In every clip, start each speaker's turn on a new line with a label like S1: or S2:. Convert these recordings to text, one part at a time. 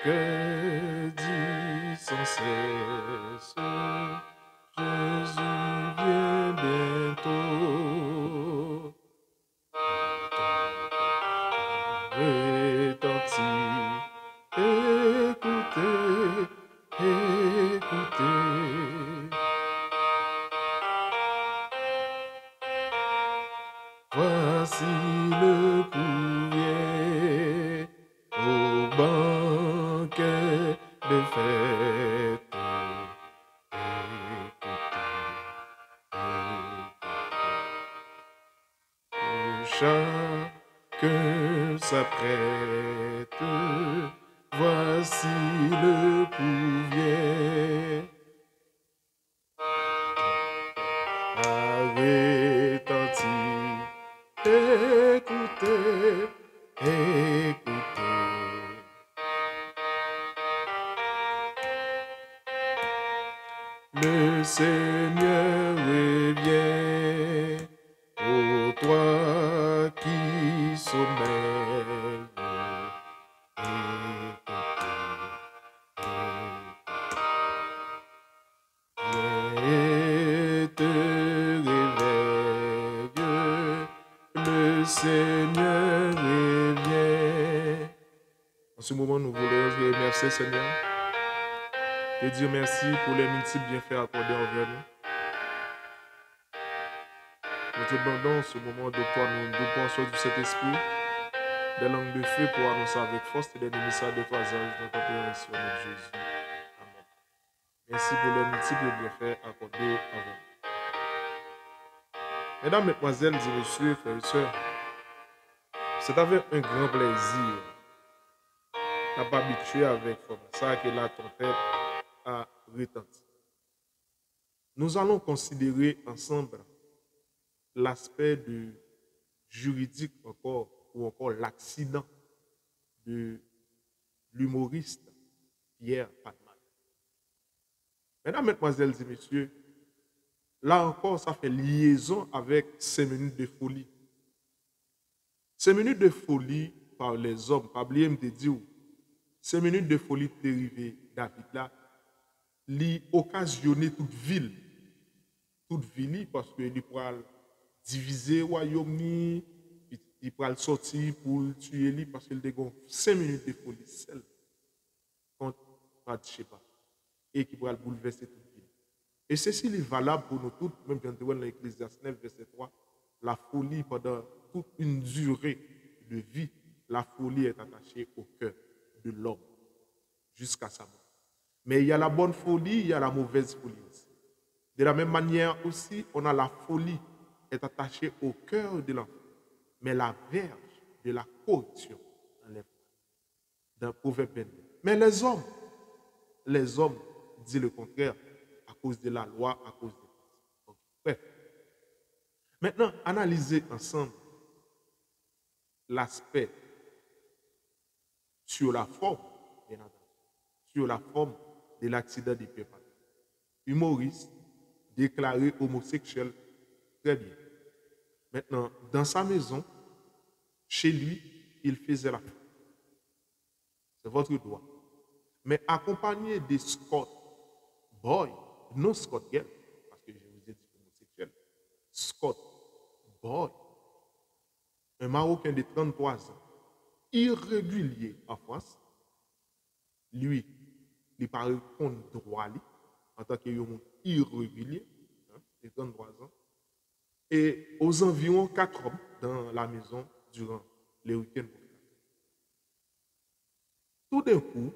S1: cœur dit sans cesse, Jésus vient bientôt. Retentit, écoutez, écoutez. Voici le courrier au banquet des fêtes. Chacun s'apprête. Voici le courrier. Retentit. Écoutez, écoutez. Le Seigneur revient, ô toi qui sommeilles. Viens et te réveille, le Seigneur revient. En ce moment, nous voulons remercier Seigneur. Te dire merci pour les multiples bienfaits accordés envers nous. Nous te demandons ce moment de toi, nous dépensons du Saint-Esprit, des langues de feu pour annoncer avec force et des émissaires de trois anges dans ta prévention de Jésus. Amen. Merci pour les multiples bienfaits accordés envers nous. Mesdames, mesdemoiselles et messieurs, frères et sœurs, c'est avec un grand plaisir n'a pas habitué avec ça que la trompette a retenti. Nous allons considérer ensemble l'aspect juridique encore, ou encore l'accident de l'humoriste Pierre Palmade. Mesdames, mesdemoiselles et messieurs, là encore, ça fait liaison avec 5 minutes de folie. 5 minutes de folie par les hommes, pas oublier me dire, 5 minutes de folie dérivée David là, li occasionner toute ville parce que il pourra diviser royaume, il pourra sortir pour tuer lui parce qu'il a 5 minutes de folie seul contre Bathsheba et qui pourra bouleverser toute ville. Et ceci est valable pour nous tous, même quand on est dans l'Ecclésiaste 9, verset 3, la folie pendant toute une durée de vie, la folie est attachée au cœur de l'homme jusqu'à sa mort. Mais il y a la bonne folie, il y a la mauvaise folie aussi. De la même manière aussi, on a la folie est attachée au cœur de l'enfant. Mais la verge de la corruption enlève dans Proverbe 22. Mais les hommes disent le contraire à cause de la loi, à cause des principes. Bref. Maintenant, analysez ensemble l'aspect sur la forme, bien entendu, sur la forme de l'accident de Pierre Palmade. Humoriste, déclaré homosexuel, très bien. Maintenant, dans sa maison, chez lui, il faisait la fête. C'est votre droit. Mais accompagné des Scott Boy, non Scott Girl, parce que je vous ai dit homosexuel, Scott Boy, un Marocain de 33 ans, irrégulier en France, lui, il paraît contre droit en tant qu'homme irrégulier, de 33 ans, et aux environs 4 hommes dans la maison durant les week-ends. Tout d'un coup,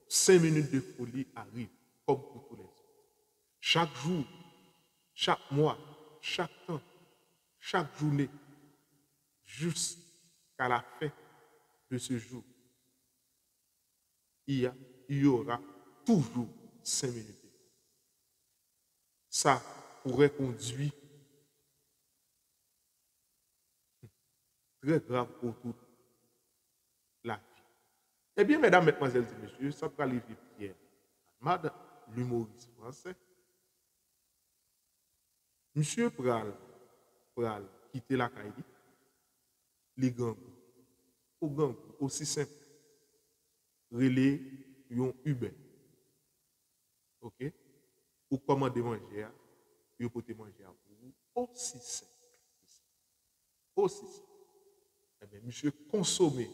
S1: 5 minutes de folie arrivent, comme pour tous les autres. Chaque jour, chaque mois, chaque temps, chaque journée, jusqu'à la fin de ce jour, il y aura toujours 5 minutes. Ça pourrait conduire très grave pour toute la vie. Eh bien, mesdames, mesdemoiselles et messieurs, ça peut arriver Pierre Palmade, l'humoriste français. Monsieur Pral quitter la Kaili, les gangs, au gang, aussi simple, relais un Uber. OK? Ou commander manger, yo pote manger à vous aussi simple. Aussi simple. Eh bien, monsieur consommait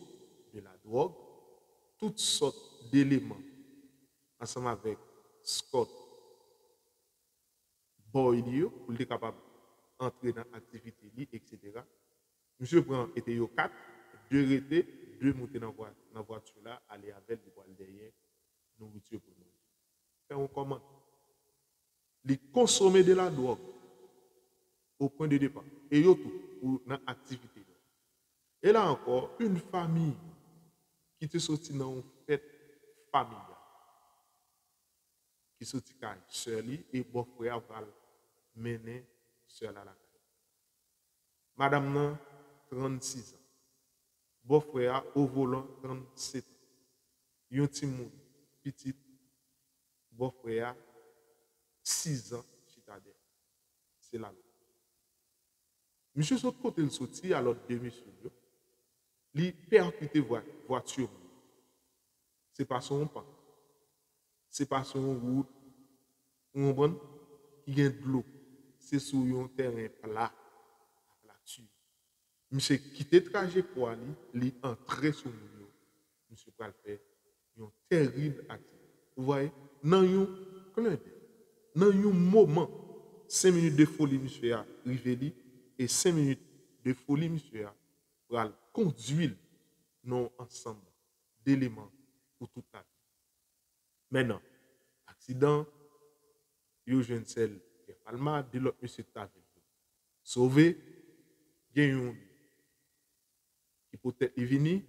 S1: de la drogue, toutes sortes d'éléments, ensemble avec Scott Boyle, pour être capable d'entrer dans l'activité, etc. Monsieur prend était yo 4, 2 rete, 2 monter dans la voiture là, aller avec le poil derrière, nourriture pour manger. Fait on commande. Il consommer de la drogue au point de départ. Et yo tout, pour dans l'activité. Et là encore, une famille qui te sorti dans une fête familiale, qui sorti quand sœur et bon frère va mener sœur à la caille. Madame nan 36 ans. Bon frère au volant 37 ans. Yon ti moun petit bon frère 6 ans citadelle. C'est là. Monsieur saute côté le sorti alors deux messieurs. Li percuté voiture. C'est pas son pas. C'est pas son route. On bon qui gagne de l'eau. C'est sur un terrain plat. Là-dessus. Monsieur quitté trajectoire li entré sur nous. Monsieur pral faire un terrible acte. Vous voyez, dans un moment 5 minutes de folie monsieur a rivé et 5 minutes de folie monsieur a pral conduire non ensemble d'éléments pour toute la vie. Maintenant, accident, yo jeune celle qui Palma, de l'autre monsieur ta sauvé, il y a un qui peut-être est venu,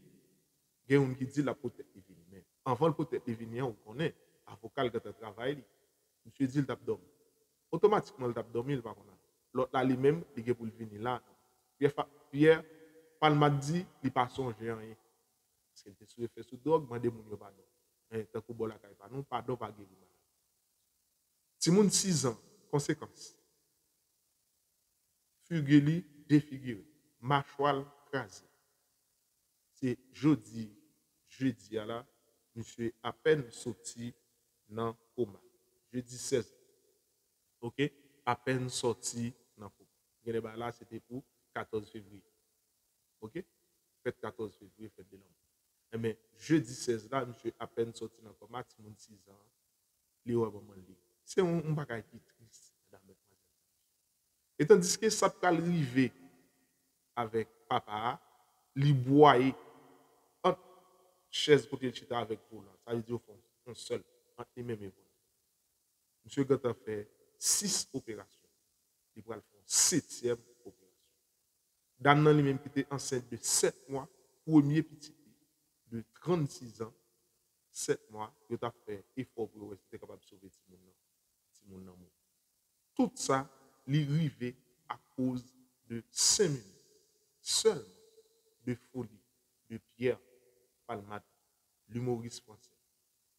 S1: il y a un qui dit la peut-être est venu. Mais avant le peut-être est venu, on connaît, avocat qui a travaillé, monsieur dit le tap dormi. Automatiquement le tap dormi, il va connaître. L'autre là lui-même, il est pour venir là. Pierre Palma dit, il pas songé rien. Parce qu'il était sur effet sous drogue, il m'a demandé pardon. Mais tant que la caille pas non pardon pas guéri malade. Si moun 6 ans, conséquence. Fugeli défiguré, mâchoire crasée. C'est jeudi là, monsieur à peine sorti dans coma. Jeudi 16. OK? À peine sorti dans coma. Là c'était pour 14 février. OK? Fête 14 février, fête de l'homme. Mais jeudi 16 là, monsieur à peine sorti dans coma, ti moun 6 ans, li wa vraiment li. C'est un bagage qui triste, mesdames et mademoiselles. Et tandis que ça peut arriver avec papa, li boye en chaise côté de chita avec volant. Ça veut dire au fond, un seul, entre les mêmes volant. Monsieur Gata fait 6 opérations. Il va faire 7e opération. Dan nan lui-même qui était enceinte de 7 mois, premier petit de 36 ans, 7 mois, il a fait effort pour être capable de sauver mon amour. Tout ça, l'arrivée à cause de 5 minutes seulement de folie de Pierre Palmade, l'humoriste français.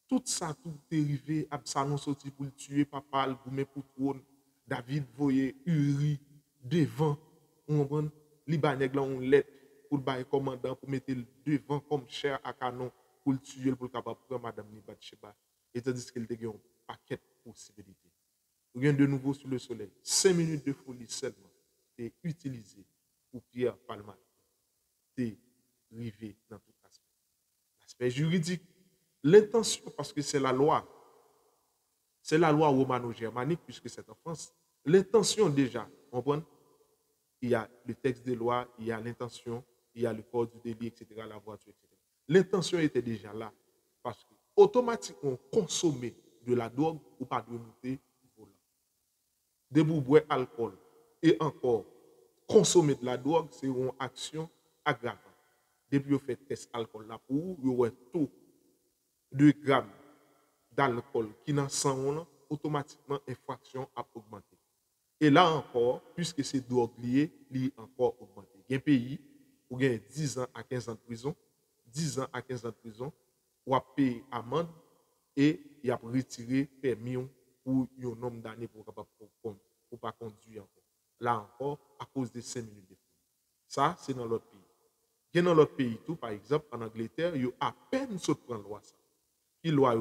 S1: Tout ça, tout est arrivé, Absalom sorti pour le tuer, papa, le gourmet pour trône, David voyait Uri devant, on comprend, Libanais là on lettre pour le bail commandant pour mettre le devant comme chair à canon pour le tuer pour le capable prendre madame Nibatcheba. Et tandis qu'elle a un paquet de possibilités. Rien de nouveau sur le soleil. 5 minutes de folie seulement est utilisé pour Pierre Palmade. C'est arrivé dans tout aspect. L'aspect juridique, l'intention, parce que c'est la loi. C'est la loi romano-germanique, puisque c'est en France. L'intention déjà, on comprend? Il y a le texte de loi, il y a l'intention, il y a le code du délit, etc., la voiture, etc. L'intention était déjà là, parce que automatiquement, consommer de la drogue ou pas de monter volant. De boire alcool et encore consommer de la drogue, c'est une action aggravante. Depuis vous faites test alcool là pour vous avez taux de grammes d'alcool qui dans sang automatiquement infraction a augmenté. Et là encore, puisque c'est drogue liée, il a encore augmenté. Il y a un pays où il y a 10 ans à 15 ans de prison, 10 ans à 15 ans de prison, ou a payé amende et il a retiré permis pour un nombre d'années pour ne pas conduire encore. Là encore, à cause de 5 minutes de folie. Ça, c'est dans l'autre pays. Il y a dans l'autre pays, tout, par exemple, en Angleterre, il y a à peine se prendre loi ça. qui loi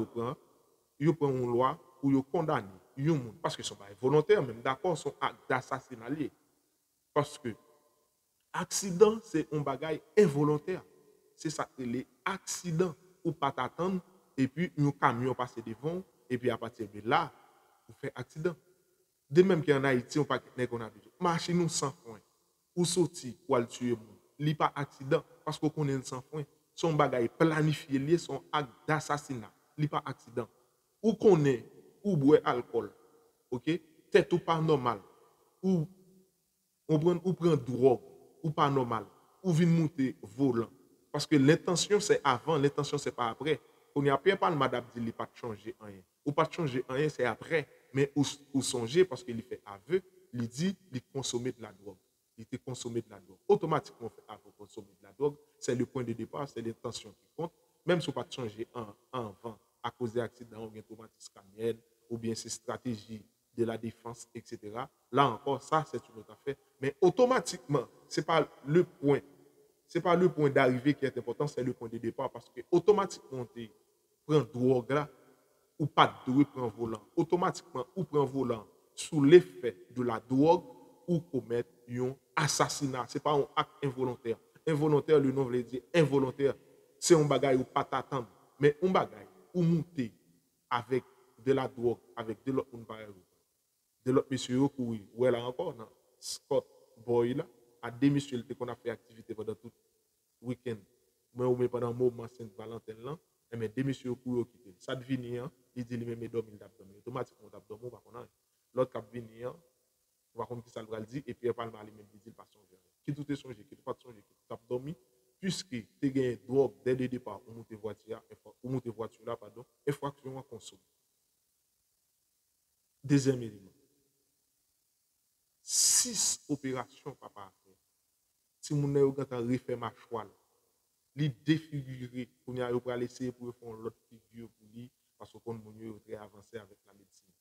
S1: yo prend une loi pour yo condamner yon moun parce que sont pas volontaires même d'accord son acte d'assassinat lié parce que accident c'est un bagage involontaire c'est ça que les accidents ou pas t'attendre et puis un camion passe devant et puis à partir de là vous faites accident de même qu'en Haïti on pas qu'on a dit marcher nous sans frein ou sorti ou al tuer moun li pas accident parce qu'on connaît sans frein son bagage planifié lié son acte d'assassinat li pas accident ou connaît ou boire alcool OK tête ou pas normal ou ou prend drogue ou pas normal ou vient monter volant parce que l'intention c'est avant l'intention c'est pas après on y a bien pas le madame dit il pas changer rien ou pas changer rien c'est après mais ou songer parce qu'il fait aveu il dit il consommer de la drogue il était consommé de la drogue automatiquement fait aveu consommer de la drogue c'est le point de départ c'est l'intention qui compte même si on pas changer en avant à cause des accidents ou bien traumatisme crânien ou bien ces stratégies de la défense, etc. Là encore, ça, c'est une autre affaire. Mais automatiquement, c'est pas le point d'arrivée qui est important, c'est le point de départ. Parce que automatiquement, tu prends drogue là, ou pas de drogue, prends volant. Automatiquement, ou prends volant sous l'effet de la drogue, ou commettre un assassinat. Ce n'est pas un acte involontaire. Involontaire, le nom veut dire involontaire. C'est un bagage ou pas t'attendre. Mais un bagage ou monter avec de la drogue, avec de l'autre de l'autre monsieur qui ouais là encore dans Scott Boy là à deux monsieur qu'on a fait activité pendant tout week-end mais ou pendant le moment Saint-Valentin là et mais deux monsieur qui quitté ça devient il dit lui même dormir d'abdomen automatiquement d'abdomen pas connait l'autre cap venir on va comme qui ça le dire et puis Palma lui même dit pas songer qui tout est songer qui pas songer qui t'a dormi puisque tu gagné drogue dès le départ ou monter voiture là pardon infraction à consommer deuxième élément 6 opérations papa a fait. Si mon nèg ganta refait mâchoire, li défigurer pour y aller pour essayer pour faire l'autre figure pour lui parce qu'on mon yo très avancé avec la médecine.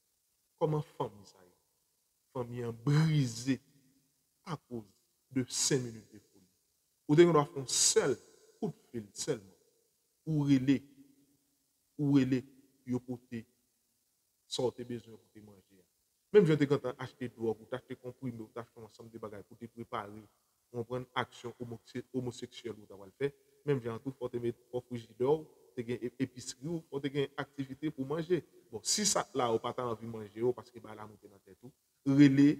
S1: Comment famille ça y? Famille brisée à cause de 5 minutes de folie. Ou de doit faire seul coup de fil seulement ou relé yo porter sortir besoin pour te manger. Même je te quand acheter drogue ou t'acheter comprimé ou t'acheter un ensemble de bagages pour te préparer on prend action homosexuelle ou t'as le fait même j'ai tout faut te mettre au frigidaire te gain épicerie ou faut te gain activité pour manger bon si ça là ou pas envie de manger parce que bah la monter dans tête tout relé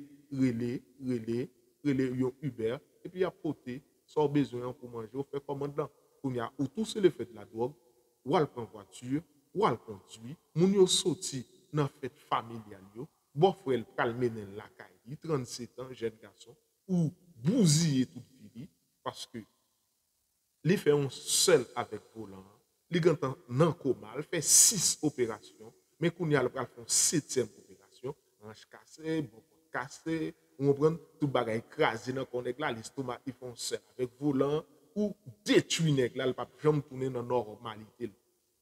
S1: yon Uber et puis apporter sans besoin pour manger ou faire commande là on y a ou tout c'est le fait de la drogue ou elle prend voiture ou elle conduit moun yo sorti dans fête familiale yo bon frère calmer dans la caille 37 ans jeune garçon ou bousiller toute vie parce que les fait un seul avec volant les gantan nan coma il fait 6 opérations mais qu'on y a le faire 7e opération hanche cassé beaucoup cassé on prend tout bagage écrasé dans connect là l'estomac ils font seul avec volant ou détruit nèg là le pas jamais tourner dans normalité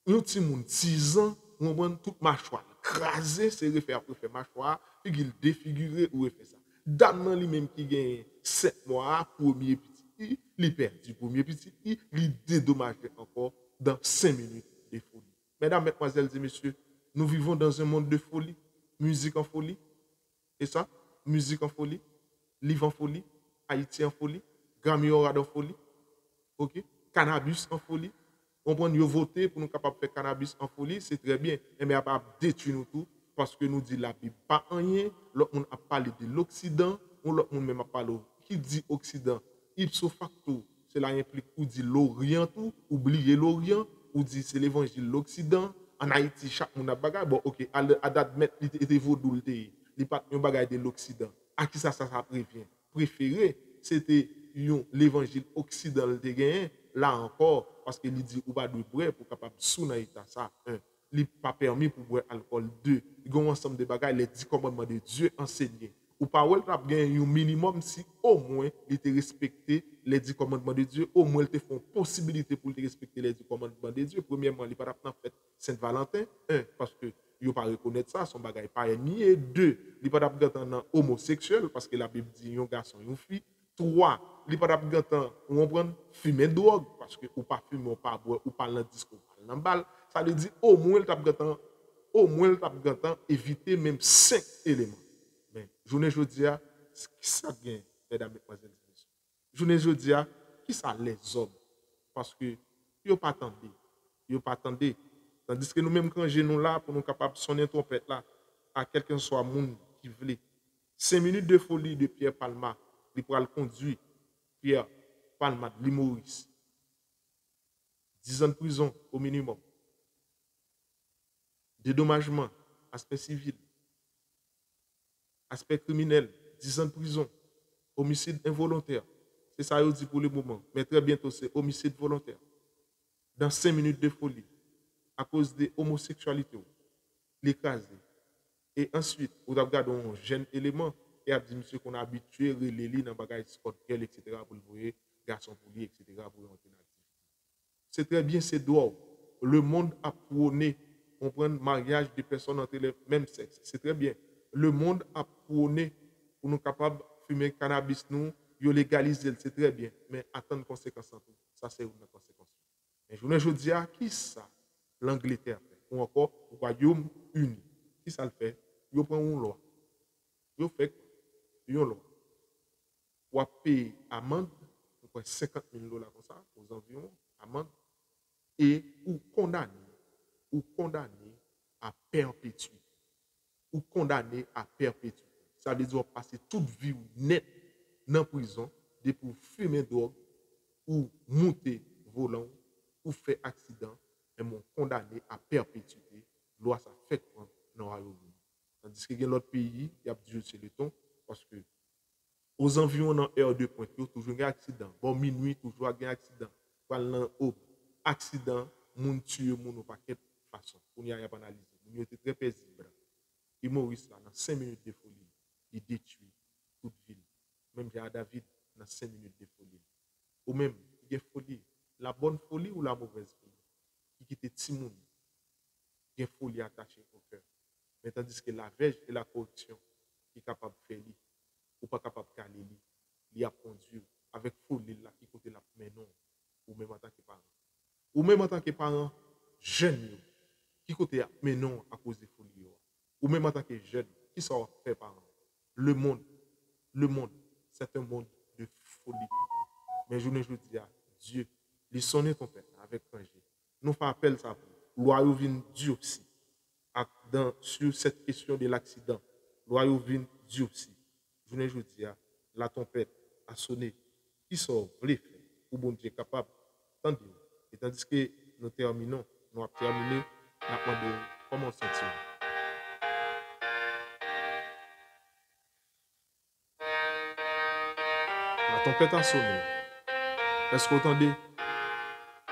S1: un petit monde 6 ans on prend toute mâchoire écrasé c'est refaire pour faire mâchoire puis il défiguré ou fait ça dame nan lui-même qui gagne 7 mois premier petit il perdu premier petit il dédommagé encore dans 5 minutes de folie. Mesdames, mesdemoiselles et messieurs, nous vivons dans un monde de folie, musique en folie. Et ça, musique en folie, livre en folie, Haïti en folie, Grammy Award en folie, ok, cannabis en folie. On prend nous voter pour nous capables de faire cannabis en folie, c'est très bien, mais à pas détruire nous tout parce que nous dit la Bible pas rien, l'autre monde a parlé de l'Occident, ou l'autre monde même a parlé qui dit Occident, ipso facto, cela implique ou dit l'Orient tout, oublier l'Orient, ou dit c'est l'évangile l'Occident, en Haïti chaque monde a bagage, bon ok, à date mettre il était vaudou il pas un bagage de l'Occident. À qui ça prévient? Préféré, c'était l'évangile occidental de gagné là encore parce qu'il dit ou pas de boire pour capable sous ça un il pas permis pour boire alcool deux il y a un ensemble de bagages les 10 commandements de Dieu enseignés ou pas ou t'a gagné un minimum si au moins il te respecté les 10 commandements de Dieu au moins il te font possibilité pour te respecter les 10 commandements de Dieu premièrement il pas dans fête Saint-Valentin un parce que il pas reconnaître ça son bagage pas nié deux il pas dans homosexuel parce que la Bible dit un garçon une fille trois il pas d'abord on prend fumer drogue parce que ou pas fumer ou pas boire ou pas dans disco dans balle ça veut dire au moins le tape gantan éviter même 5 éléments. Mais journée jeudi qui ça gagne mesdames mesdemoiselles et messieurs. Journée jeudi qui ça les hommes parce que yo pas attendé. Yo pas attendé. Tandis que nous même quand nous là pour nous capable sonner trompette là à quelqu'un soit monde qui veut 5 minutes de folie de Pierre Palma, il pourra le conduire Pierre Palma de l'Imoris. 10 ans de prison au minimum. Dédommagement, aspect civil, aspect criminel, 10 ans de prison, homicide involontaire. C'est ça que je dis pour le moment. Mais très bientôt, c'est homicide volontaire. Dans 5 minutes de folie, à cause de l'homosexualité, l'écraser. Et ensuite, vous regardez un jeune élément et a dit, monsieur, qu'on a habitué, les dans le bagage sport girl, etc., pour le voir, garçon pour lui, etc., pour rentrer dans l'activité. C'est très bien, c'est droit. Le monde a prôné, on prend le mariage de personnes entre le même sexe. C'est très bien. Le monde a prôné pour nous capables de fumer cannabis, nous, légaliser, c'est très bien. Mais attendre conséquences en tout. Ça, c'est une conséquence. Mais je dis à qui ça? L'Angleterre fait. Ou encore, le Royaume-Uni. Qui ça le fait? Ils prennent une loi. Ils fait une loi. Ou payer amende, 50 000 $ comme ça, aux environs, amende, et ou condamné à perpétuité. Ou condamné à perpétuité. Ça veut dire passer toute vie nette dans la prison, de pour fumer drogue, ou monter volant, ou faire accident, et mon condamné à perpétuité. Loi ça fait quoi dans le Royaume-Uni. Tandis que dans l'autre pays, il y a Dieu c'est le ton, parce que aux environs dans R2 point, il y a toujours un accident. Bon, minuit, toujours un accident. Accident, moun tue, moun ou paquet de façon. On y a pas analysé. On était très paisible. Et Maurice, là, dans 5 minutes de folie, il détruit toute ville. Même j'ai David, dans 5 minutes de folie. Ou même, il y a folie. La bonne folie ou la mauvaise folie? Qui quitte Timoun, il y a folie attachée au cœur. Mais tandis que la verge et la corruption, qui est capable de faire lui, ou pas capable de caler lui, il a conduit avec folie là, qui côté la mais non, ou même en tant que parent. Ou même en tant que parent, jeune, qui côté mais non à cause de folie. Ou même en tant que jeune, qui sont fait parent. Le monde, c'est un monde de folie. Mais je ne dis à Dieu, il sonne ton père avec Angers. Nous faisons appel ça pour loi vient Dieu aussi. Sur cette question de l'accident, loi vient Dieu aussi. Je ne dis à la tempête a sonné. Qui sont les faits pour bon Dieu capable d'entendre. Et tandis que nous terminons, nous avons terminé, nous avons demandé comment sentir. La tempête a sonné. Est-ce que vous entendez?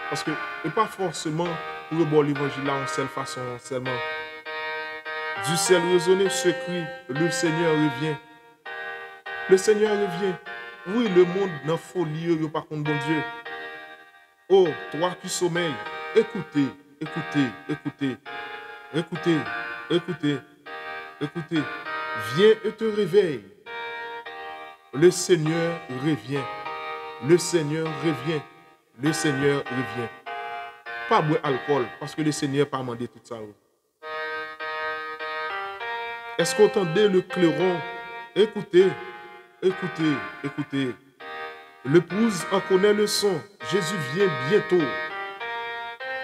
S1: Parce que, et pas forcément pour le bon l'évangile là en seule façon, seulement. Du ciel résonne ce cri, le Seigneur revient. Le Seigneur revient. Oui, le monde n'a folie, par contre, bon Dieu. Oh, toi qui sommeilles, écoutez, écoutez, écoutez, écoutez, écoutez, écoutez. Viens et te réveille. Le Seigneur revient. Le Seigneur revient. Le Seigneur revient. Pas boire alcool, parce que le Seigneur n'a pas demandé tout ça. Est-ce qu'on entendait le clairon? Écoutez, écoutez, écoutez. L'épouse en connaît le son. Jésus vient bientôt.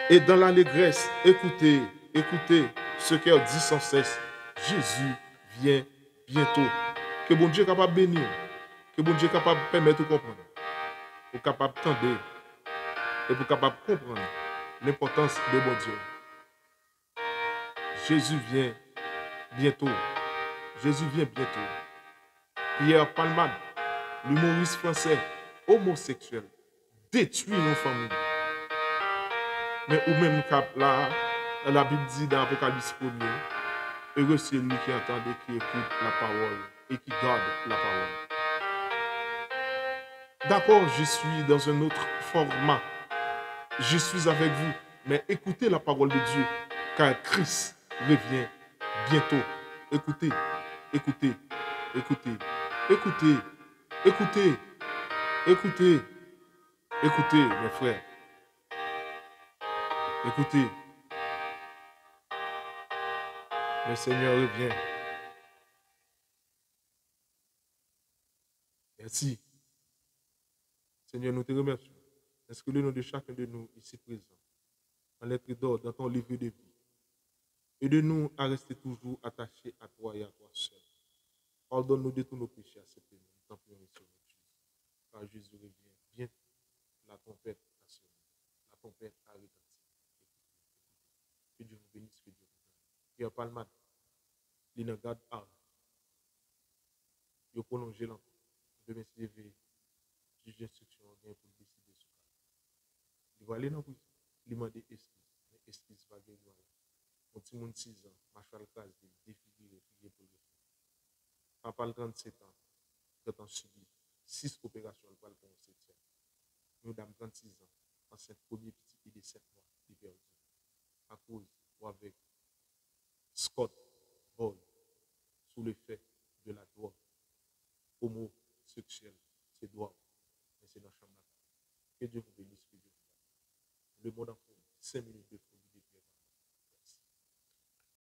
S1: Et dans l'allégresse, écoutez, écoutez ce qu'elle dit sans cesse. Jésus vient bientôt. Que bon Dieu est capable de bénir. Que bon Dieu est capable de permettre de comprendre. Pour capable d'entendre. Et pour capable de comprendre l'importance de bon Dieu. Jésus vient bientôt. Jésus vient bientôt. Pierre Palmade, l'humoriste français, homosexuel, détruit nos familles. Mais au même cap là, la Bible dit dans l'Apocalypse 1er, heureux c'est lui qui entend et qui écoute la parole et qui garde la parole. D'accord, je suis dans un autre format. Je suis avec vous, mais écoutez la parole de Dieu, car Christ revient bientôt. Écoutez, écoutez, écoutez, écoutez, écoutez, écoutez, écoutez, mes frères. Écoutez, Le Seigneur revient. Merci. Seigneur, nous te remercions. Inscris le nom de chacun de nous ici présents en lettres d'or dans ton livre de vie. Aide-nous à rester toujours attachés à toi et à toi seul. Pardonne-nous de tous nos péchés à cette nuit. Nous t'en prions sur Jésus. Car Jésus revient. Viens, la tempête a sonné. La tempête a retenti. Que Dieu vous bénisse, que Dieu vous donne. Pierre Palman, l'inagade a. Il a prolongé l'enfant. Demain, c'est levé. Juge d'instruction, vient pour décider ce cas. Il va aller dans la prison. Il demande excuse. Mais excuse va gagner. Mon petit monde 6 ans, Machal Kaz, défiguré, figuré pour le faire. Papa, 37 ans, quand on subit 6 opérations, le pour le 7e. Nous, dame 36 ans, enceinte premier petit de 7 mois, il perdu. À cause ou avec Scott Ball, sous l'effet de la drogue, homosexuel, c'est droit, mais c'est dans la chambre. Que Dieu vous bénisse, que Dieu vous bénisse. Le monde en fait 5 minutes de